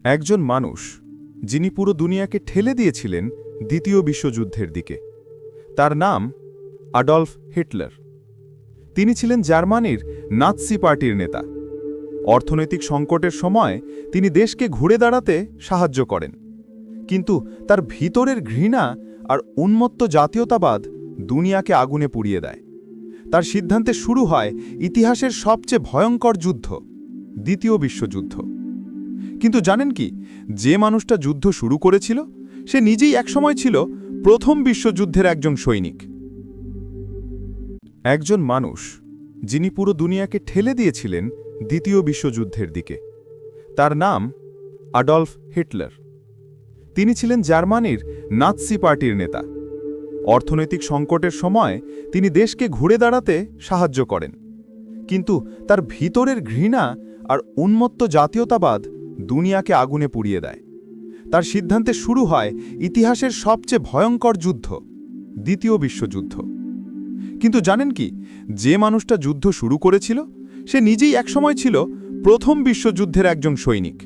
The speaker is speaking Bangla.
একজন মানুষ যিনি পুরো দুনিয়াকে ঠেলে দিয়েছিলেন দ্বিতীয় বিশ্বযুদ্ধের দিকে। তার নাম আডলফ হিটলার। তিনি ছিলেন জার্মানির নাৎসি পার্টির নেতা। অর্থনৈতিক সংকটের সময় তিনি দেশকে ঘুরে দাঁড়াতে সাহায্য করেন, কিন্তু তার ভিতরের ঘৃণা আর উন্মত্ত জাতীয়তাবাদ দুনিয়াকে আগুনে পুড়িয়ে দেয়। তার সিদ্ধান্তে শুরু হয় ইতিহাসের সবচেয়ে ভয়ঙ্কর যুদ্ধ, দ্বিতীয় বিশ্বযুদ্ধ। কিন্তু জানেন কি, যে মানুষটা যুদ্ধ শুরু করেছিল সে নিজেই একসময় ছিল প্রথম বিশ্বযুদ্ধের একজন সৈনিক। একজন মানুষ যিনি পুরো দুনিয়াকে ঠেলে দিয়েছিলেন দ্বিতীয় বিশ্বযুদ্ধের দিকে। তার নাম আডলফ হিটলার। তিনি ছিলেন জার্মানির নাৎসি পার্টির নেতা। অর্থনৈতিক সংকটের সময় তিনি দেশকে ঘুরে দাঁড়াতে সাহায্য করেন, কিন্তু তার ভিতরের ঘৃণা আর উন্মত্ত জাতীয়তাবাদ দুনিয়াকে আগুনে পুড়িয়ে দেয়। তার সিদ্ধান্তে শুরু হয় ইতিহাসের সবচেয়ে ভয়ঙ্কর যুদ্ধ, দ্বিতীয় বিশ্বযুদ্ধ। কিন্তু জানেন কি, যে মানুষটা যুদ্ধ শুরু করেছিল সে নিজেই একসময় ছিল প্রথম বিশ্বযুদ্ধের একজন সৈনিক।